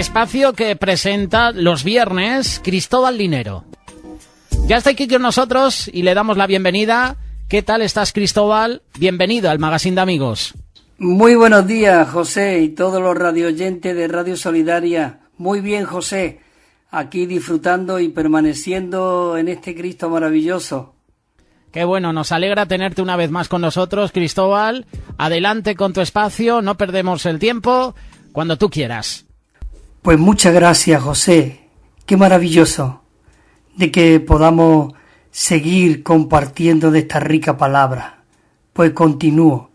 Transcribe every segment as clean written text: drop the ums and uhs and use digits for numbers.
Espacio que presenta los viernes Cristóbal Linero. Ya está aquí con nosotros y le damos la bienvenida. ¿Qué tal estás, Cristóbal? Bienvenido al Magazine de Amigos. Muy buenos días, José, y todos los radioyentes de Radio Solidaria. Muy bien, José, aquí disfrutando y permaneciendo en este Cristo maravilloso. Qué bueno, nos alegra tenerte una vez más con nosotros, Cristóbal. Adelante con tu espacio, no perdemos el tiempo, cuando tú quieras. Pues muchas gracias, José. Qué maravilloso de que podamos seguir compartiendo de esta rica palabra. Pues continúo.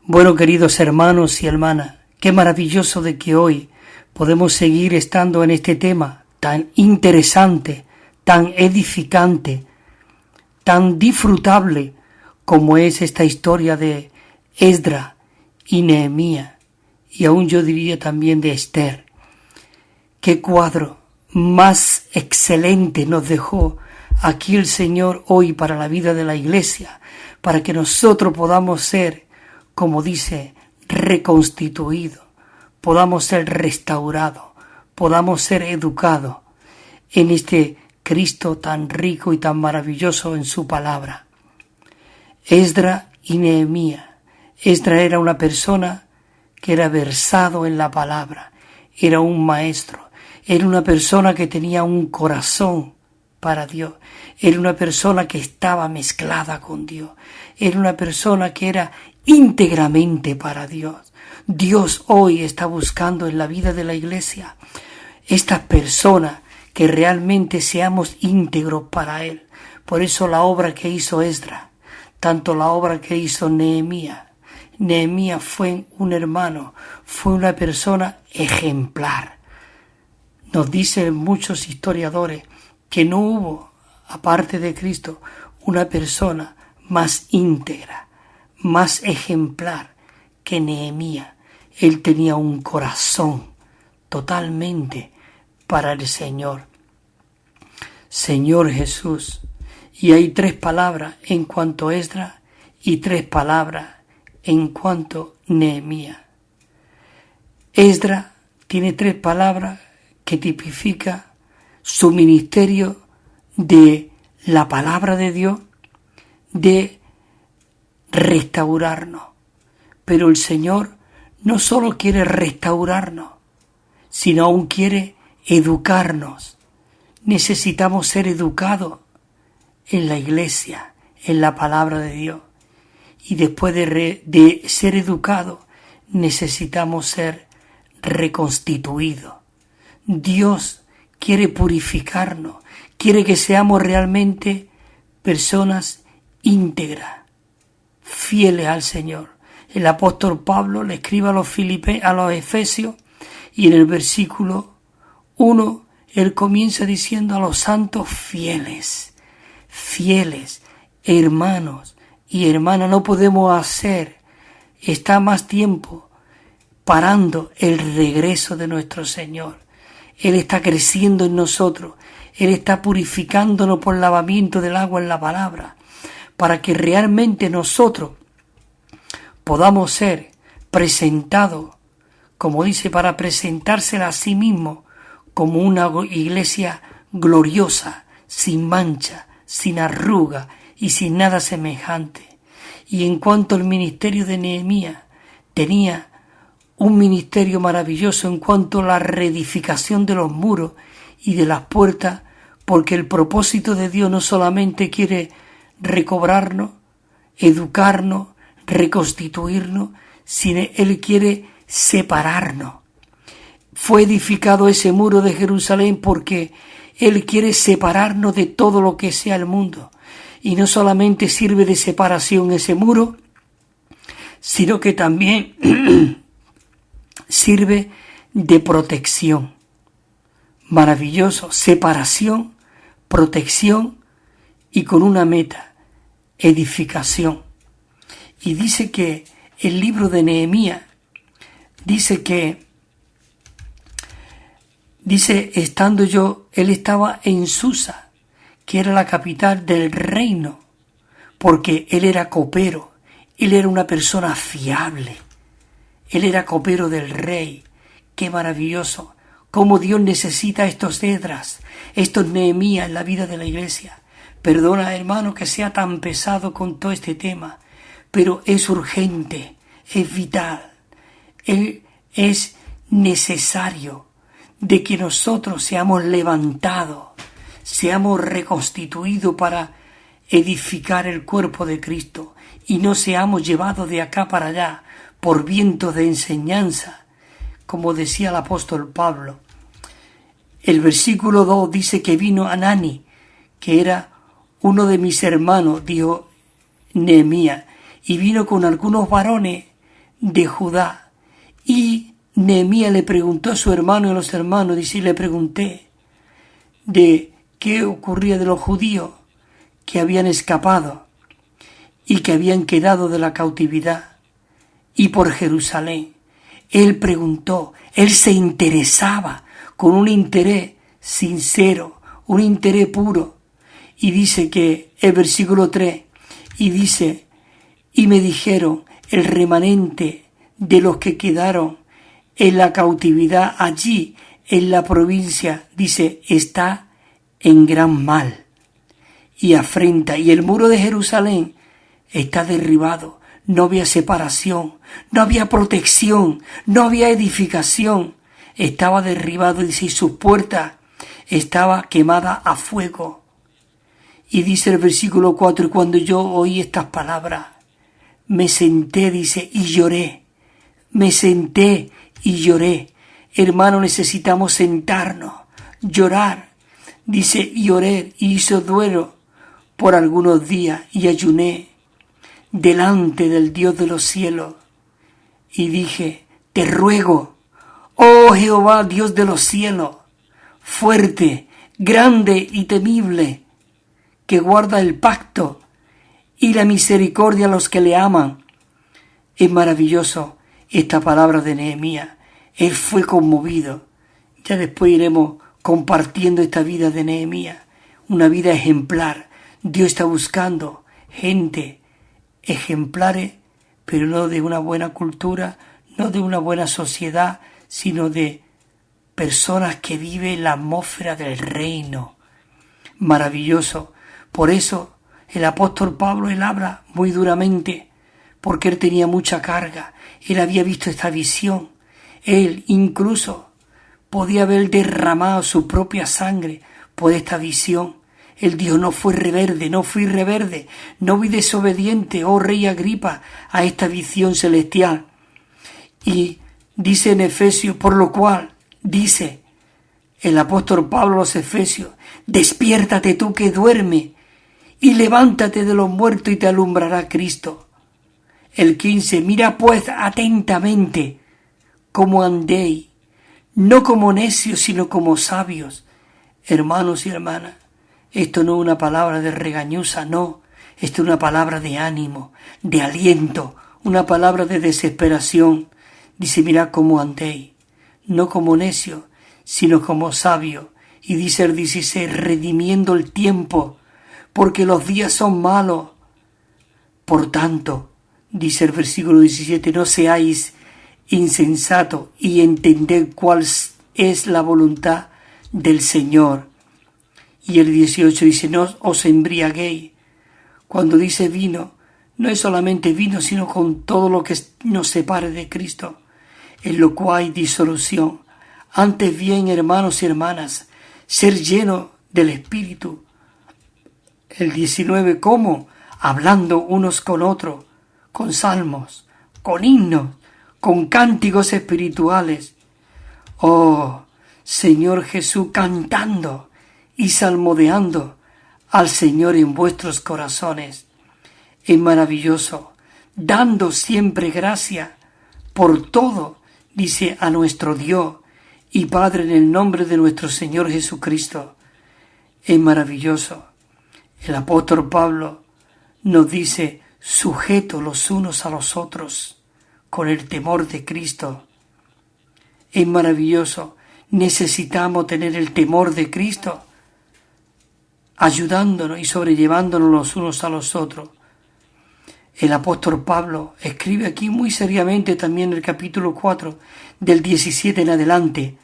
Bueno, queridos hermanos y hermanas, qué maravilloso de que hoy podemos seguir estando en este tema tan interesante, tan edificante, tan disfrutable como es esta historia de Esdras y Nehemías, y aún yo diría también de Esther. Qué cuadro más excelente nos dejó aquí el Señor hoy para la vida de la Iglesia, para que nosotros podamos ser, como dice, reconstituidos, podamos ser restaurados, podamos ser educados en este Cristo tan rico y tan maravilloso en su palabra. Esdras y Nehemías. Esdras era una persona que era versado en la palabra, era un maestro, era una persona que tenía un corazón para Dios, era una persona que estaba mezclada con Dios, era una persona que era íntegramente para Dios. Dios hoy está buscando en la vida de la Iglesia estas personas que realmente seamos íntegros para Él. Por eso la obra que hizo Esdras, tanto la obra que hizo Nehemías. Nehemías fue un hermano, fue una persona ejemplar. Nos dicen muchos historiadores que no hubo, aparte de Cristo, una persona más íntegra, más ejemplar que Nehemías. Él tenía un corazón totalmente para el Señor. Señor Jesús. Y hay 3 palabras en cuanto a Esdras y 3 palabras en cuanto a Nehemías. Esdras tiene 3 palabras que tipifica su ministerio de la palabra de Dios, de restaurarnos. Pero el Señor no solo quiere restaurarnos, sino aún quiere educarnos. Necesitamos ser educados en la Iglesia, en la palabra de Dios. Y después de ser educados, necesitamos ser reconstituidos. Dios quiere purificarnos, quiere que seamos realmente personas íntegras, fieles al Señor. El apóstol Pablo le escribe a los Efesios, y en el versículo 1 él comienza diciendo a los santos fieles, hermanos y hermanas. No podemos está más tiempo parando el regreso de nuestro Señor. Él está creciendo en nosotros, Él está purificándonos por lavamiento del agua en la palabra, para que realmente nosotros podamos ser presentados, como dice, para presentársela a sí mismo como una iglesia gloriosa, sin mancha, sin arruga y sin nada semejante. Y en cuanto al ministerio de Nehemías, tenía un ministerio maravilloso en cuanto a la reedificación de los muros y de las puertas, porque el propósito de Dios no solamente quiere recobrarnos, educarnos, reconstituirnos, sino Él quiere separarnos. Fue edificado ese muro de Jerusalén porque Él quiere separarnos de todo lo que sea el mundo. Y no solamente sirve de separación ese muro, sino que también sirve de protección. Maravilloso, separación, protección y con una meta, edificación. Y dice que el libro de Nehemías, estando él estaba en Susa, que era la capital del reino, porque él era copero, él era una persona fiable, él era copero del rey. Qué maravilloso cómo Dios necesita estos Esdras, estos Nehemías en la vida de la iglesia. Perdona, hermano, que sea tan pesado con todo este tema, pero es urgente, es vital, es necesario de que nosotros seamos levantados, seamos reconstituidos para edificar el cuerpo de Cristo y no seamos llevados de acá para allá por vientos de enseñanza, como decía el apóstol Pablo. El versículo 2 dice que vino Anani, que era uno de mis hermanos, dijo Nehemías, y vino con algunos varones de Judá. Y Nehemías le preguntó a su hermano y a los hermanos, dice, y le pregunté de qué ocurría de los judíos que habían escapado y que habían quedado de la cautividad y por Jerusalén. Él preguntó, él se interesaba con un interés sincero, un interés puro. Y dice que el versículo 3, y dice, y me dijeron, el remanente de los que quedaron en la cautividad allí en la provincia, dice, está en gran mal y afrenta, y el muro de Jerusalén está derribado. No había separación, no había protección, no había edificación. Estaba derribado, dice, y su puerta estaba quemada a fuego. Y dice el versículo 4, y cuando yo oí estas palabras, me senté, dice, y lloré. Me senté y lloré. Hermano, necesitamos sentarnos, llorar. Dice, y oré, y hizo duelo por algunos días, y ayuné delante del Dios de los cielos. Y dije, te ruego, oh Jehová, Dios de los cielos, fuerte, grande y temible, que guarda el pacto y la misericordia a los que le aman. Es maravilloso esta palabra de Nehemías. Él fue conmovido. Ya después iremos compartiendo esta vida de Nehemías, una vida ejemplar. Dios está buscando gente ejemplares, pero no de una buena cultura, no de una buena sociedad, sino de personas que viven la atmósfera del reino. Maravilloso. Por eso el apóstol Pablo, él habla muy duramente, porque él tenía mucha carga. Él había visto esta visión. Él incluso podía haber derramado su propia sangre por esta visión. Él dijo, no fui rebelde, no fui desobediente, oh rey Agripa, a esta visión celestial. Y dice en Efesios, por lo cual, dice el apóstol Pablo a los Efesios, despiértate tú que duermes, y levántate de los muertos y te alumbrará Cristo. El 15, mira pues atentamente cómo andéis, no como necios, sino como sabios. Hermanos y hermanas, esto no es una palabra de regañosa, no. Esto es una palabra de ánimo, de aliento, una palabra de desesperación. Dice, mirad cómo andéis, no como necios, sino como sabios. Y dice el 16, redimiendo el tiempo, porque los días son malos. Por tanto, dice el versículo 17, no seáis insensatos y entended cuál es la voluntad del Señor. Y el 18 dice, no os embriaguéis. Cuando dice vino, no es solamente vino, sino con todo lo que nos separe de Cristo, en lo cual hay disolución. Antes bien, hermanos y hermanas, ser lleno del Espíritu. El 19, ¿cómo? Hablando unos con otros, con salmos, con himnos, con cánticos espirituales. Oh, Señor Jesús, cantando y salmodiando al Señor en vuestros corazones. Es maravilloso, dando siempre gracia por todo, dice, a nuestro Dios y Padre en el nombre de nuestro Señor Jesucristo. Es maravilloso. El apóstol Pablo nos dice, sujetos los unos a los otros con el temor de Cristo. Es maravilloso. Necesitamos tener el temor de Cristo, ayudándonos y sobrellevándonos los unos a los otros. El apóstol Pablo escribe aquí muy seriamente también en el capítulo 4, del 17 en adelante,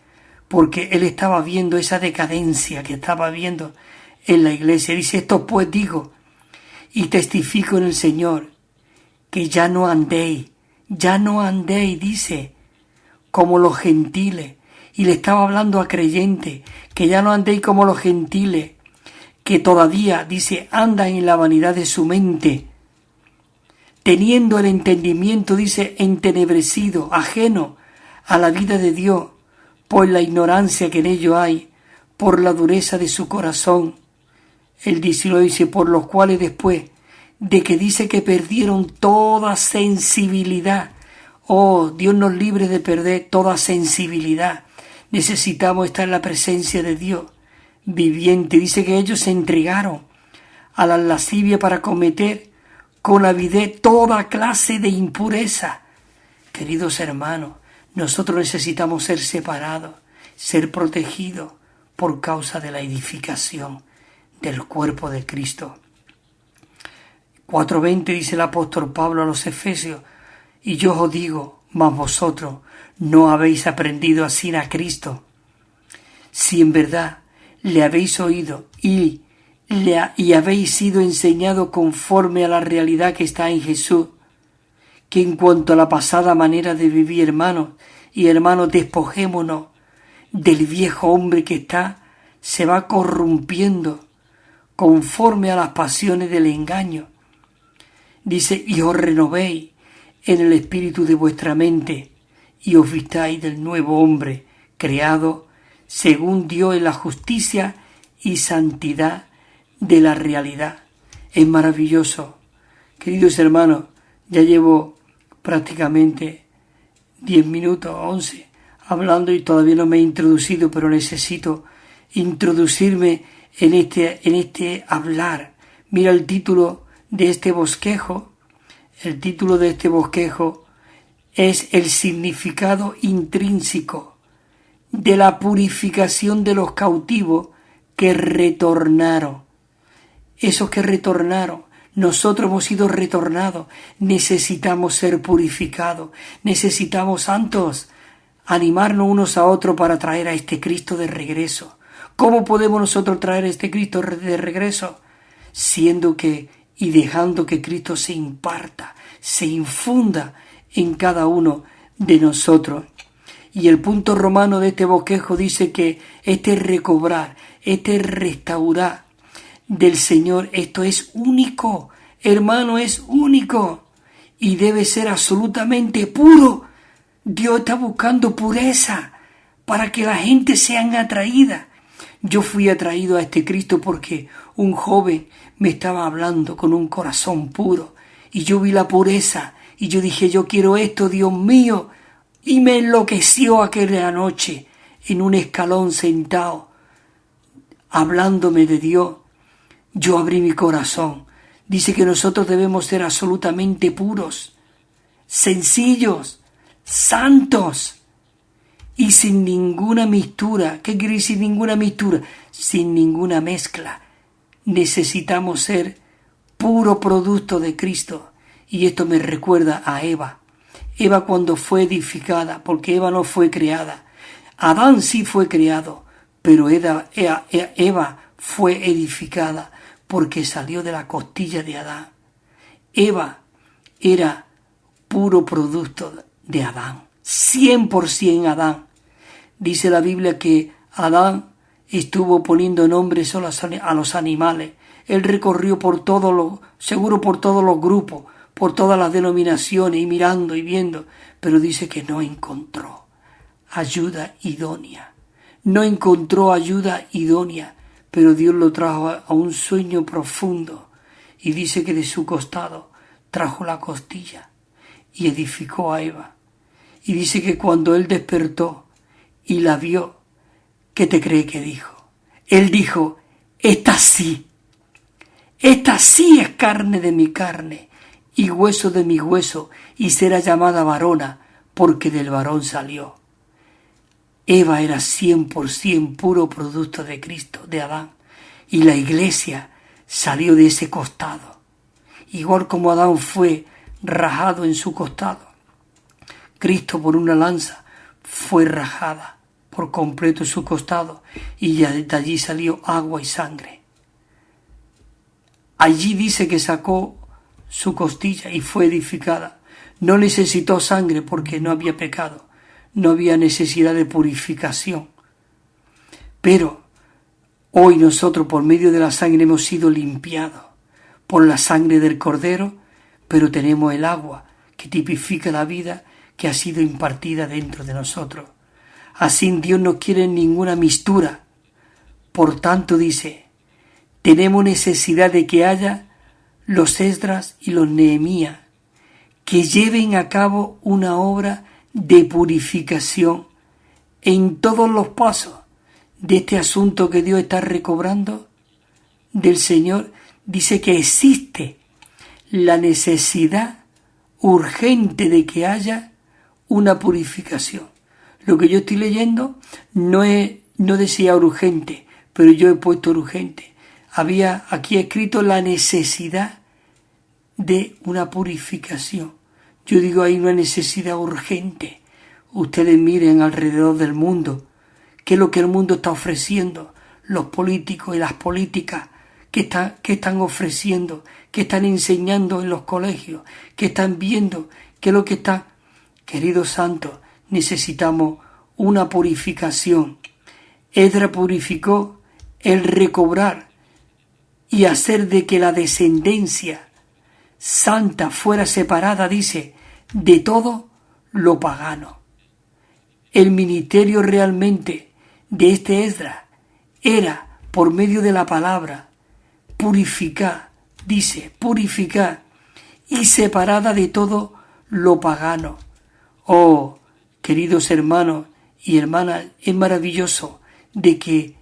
porque él estaba viendo esa decadencia que estaba viendo en la iglesia. Dice, esto pues digo y testifico en el Señor, que ya no andéis, dice, como los gentiles. Y le estaba hablando a creyentes, que ya no andéis como los gentiles, que todavía, dice, andan en la vanidad de su mente, teniendo el entendimiento, dice, entenebrecido, ajeno a la vida de Dios, por la ignorancia que en ello hay, por la dureza de su corazón. El 19 dice, por los cuales después de que dice que perdieron toda sensibilidad, oh, Dios nos libre de perder toda sensibilidad. Necesitamos estar en la presencia de Dios viviente. Dice que ellos se entregaron a la lascivia para cometer con avidez toda clase de impureza. Queridos hermanos, nosotros necesitamos ser separados, ser protegidos por causa de la edificación del cuerpo de Cristo. 4:20 dice el apóstol Pablo a los Efesios, y yo os digo, mas vosotros no habéis aprendido así a Cristo, si en verdad le habéis oído y habéis sido enseñado conforme a la realidad que está en Jesús, que en cuanto a la pasada manera de vivir, hermanos y hermanos, despojémonos del viejo hombre que se va corrompiendo conforme a las pasiones del engaño. Dice, y os renovéis en el espíritu de vuestra mente, y os vistáis del nuevo hombre, creado según Dios en la justicia y santidad de la realidad. Es maravilloso. Queridos hermanos, ya llevo prácticamente 10 minutos, 11, hablando y todavía no me he introducido, pero necesito introducirme en este hablar. Mira el título de este bosquejo. El título de este bosquejo es el significado intrínseco de la purificación de los cautivos que retornaron. Esos que retornaron, nosotros hemos sido retornados, necesitamos ser purificados, necesitamos, santos, animarnos unos a otros para traer a este Cristo de regreso. ¿Cómo podemos nosotros traer a este Cristo de regreso? Siendo que y dejando que Cristo se imparta, se infunda en cada uno de nosotros. Y el punto romano de este bosquejo dice que este recobrar, este restaurar del Señor, esto es único, hermano, es único y debe ser absolutamente puro. Dios está buscando pureza para que la gente sea atraída. Yo fui atraído a este Cristo porque un joven me estaba hablando con un corazón puro y yo vi la pureza y yo dije, yo quiero esto, Dios mío, y me enloqueció aquella noche en un escalón sentado hablándome de Dios. Yo abrí mi corazón. Dice que nosotros debemos ser absolutamente puros, sencillos, santos y sin ninguna mixtura. ¿Qué quiere decir ninguna mixtura? Sin ninguna mezcla. Necesitamos ser puro producto de Cristo. Y esto me recuerda a Eva. Eva cuando fue edificada, porque Eva no fue creada. Adán sí fue creado, pero Eva fue edificada porque salió de la costilla de Adán. Eva era puro producto de Adán, 100% Adán. Dice la Biblia que Adán estuvo poniendo nombres solo a los animales. Él recorrió por todos los grupos, por todas las denominaciones y mirando y viendo, pero dice que no encontró ayuda idónea. No encontró ayuda idónea, pero Dios lo trajo a un sueño profundo y dice que de su costado trajo la costilla y edificó a Eva. Y dice que cuando él despertó y la vio, ¿qué te cree que dijo? Él dijo, esta sí es carne de mi carne y hueso de mi hueso, y será llamada varona, porque del varón salió. Eva era 100% puro producto de Cristo, de Adán, y la iglesia salió de ese costado. Igual como Adán fue rajado en su costado, Cristo por una lanza fue rajada por completo su costado, y de allí salió agua y sangre. Allí dice que sacó su costilla y fue edificada. No necesitó sangre porque no había pecado, no había necesidad de purificación. Pero hoy nosotros por medio de la sangre hemos sido limpiados por la sangre del Cordero, pero tenemos el agua que tipifica la vida que ha sido impartida dentro de nosotros. Así Dios no quiere ninguna mistura. Por tanto dice, tenemos necesidad de que haya los Esdras y los Nehemías que lleven a cabo una obra de purificación en todos los pasos de este asunto que Dios está recobrando del Señor. Dice que existe la necesidad urgente de que haya una purificación. Lo que yo estoy leyendo no decía urgente, pero yo he puesto urgente. Había aquí escrito la necesidad de una purificación. Yo digo, hay una necesidad urgente. Ustedes miren alrededor del mundo, qué es lo que el mundo está ofreciendo, los políticos y las políticas, qué están ofreciendo, qué están enseñando en los colegios, qué están viendo, qué es lo que está. Queridos santos, necesitamos una purificación. Esdras purificó el recobrar y hacer de que la descendencia santa fuera separada, dice, de todo lo pagano. El ministerio realmente de este Esdras era, por medio de la palabra, purificar, dice, purificar y separada de todo lo pagano. Oh, queridos hermanos y hermanas, es maravilloso de que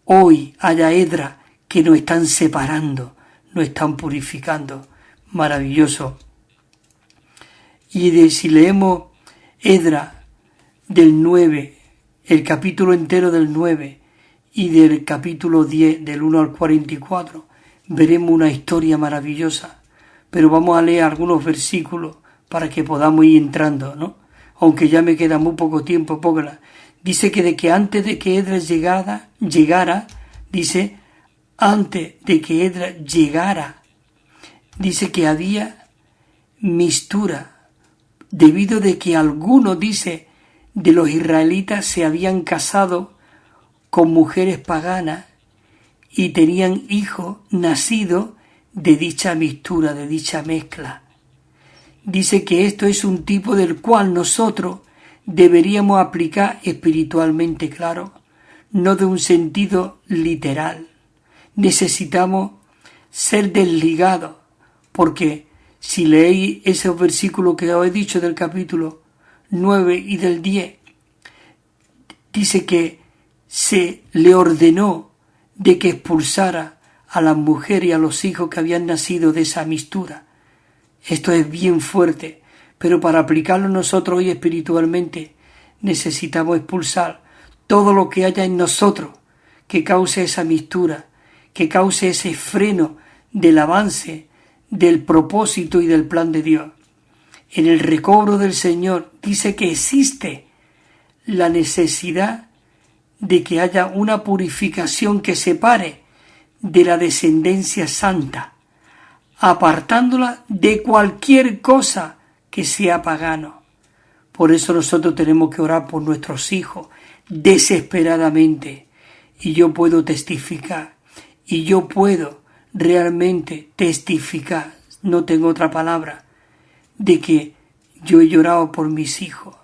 hoy haya Esdras que nos están separando, nos están purificando. Maravilloso. Y si leemos Esdras del 9, el capítulo entero del 9 y del capítulo 10, del 1 al 44, veremos una historia maravillosa. Pero vamos a leer algunos versículos para que podamos ir entrando, ¿no? Aunque ya me queda muy poco tiempo, dice que antes de que Esdras llegara, dice, antes de que Esdras llegara, dice que había mistura, debido de que algunos, dice, de los israelitas se habían casado con mujeres paganas y tenían hijos nacidos de dicha mistura, de dicha mezcla. Dice que esto es un tipo del cual nosotros deberíamos aplicar espiritualmente, claro, no de un sentido literal. Necesitamos ser desligados, porque si leéis esos versículos que os he dicho del capítulo 9 y del 10, dice que se le ordenó de que expulsara a las mujeres y a los hijos que habían nacido de esa mistura. Esto es bien fuerte, pero para aplicarlo nosotros hoy espiritualmente necesitamos expulsar todo lo que haya en nosotros que cause esa mistura, que cause ese freno del avance, del propósito y del plan de Dios. En el recobro del Señor dice que existe la necesidad de que haya una purificación que separe de la descendencia santa, apartándola de cualquier cosa que sea pagano. Por eso nosotros tenemos que orar por nuestros hijos desesperadamente. Y yo puedo testificar, y yo puedo realmente testificar, no tengo otra palabra, de que yo he llorado por mis hijos.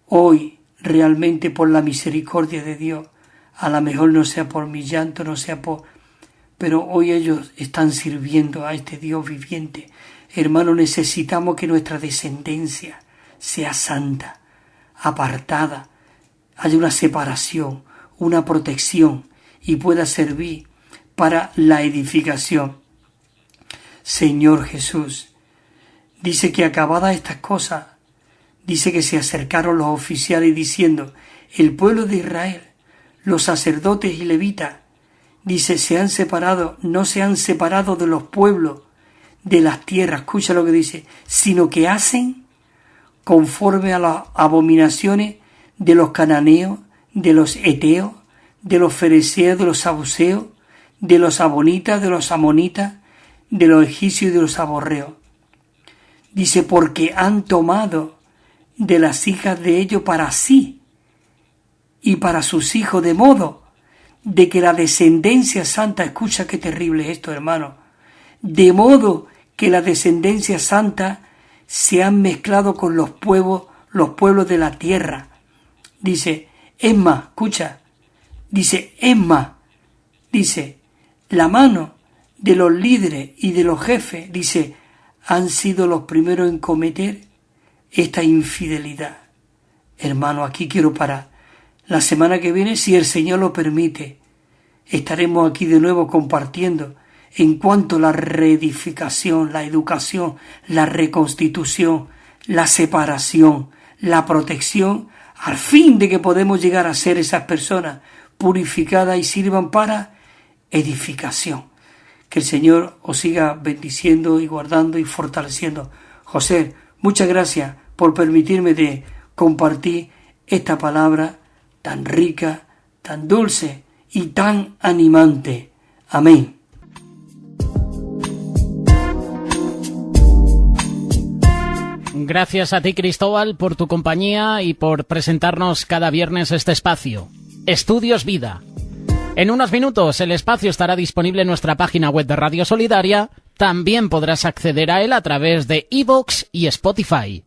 Hoy, realmente por la misericordia de Dios, a lo mejor no sea por mi llanto, no sea por... pero hoy ellos están sirviendo a este Dios viviente. Hermano, necesitamos que nuestra descendencia sea santa, apartada, haya una separación, una protección y pueda servir para la edificación. Señor Jesús, dice que acabadas estas cosas, dice que se acercaron los oficiales diciendo, el pueblo de Israel, los sacerdotes y levitas, dice, no se han separado de los pueblos de las tierras, escucha lo que dice, sino que hacen conforme a las abominaciones de los cananeos, de los eteos, de los fereceos, de los saduceos, de los abonitas, de los amonitas, de los egipcios y de los amorreos. Dice, porque han tomado de las hijas de ellos para sí y para sus hijos, de modo de que la descendencia santa, escucha qué terrible es esto, hermano, de modo que la descendencia santa se han mezclado con los pueblos de la tierra. Dice, es más, escucha, dice, es más, dice, la mano de los líderes y de los jefes, dice, han sido los primeros en cometer esta infidelidad. Hermano, aquí quiero parar. La semana que viene, si el Señor lo permite, estaremos aquí de nuevo compartiendo en cuanto a la reedificación, la educación, la reconstitución, la separación, la protección, al fin de que podemos llegar a ser esas personas purificadas y sirvan para edificación. Que el Señor os siga bendiciendo y guardando y fortaleciendo. José, muchas gracias por permitirme de compartir esta palabra tan rica, tan dulce y tan animante. Amén. Gracias a ti, Cristóbal, por tu compañía y por presentarnos cada viernes este espacio. Estudios Vida. En unos minutos el espacio estará disponible en nuestra página web de Radio Solidaria. También podrás acceder a él a través de iVoox y Spotify.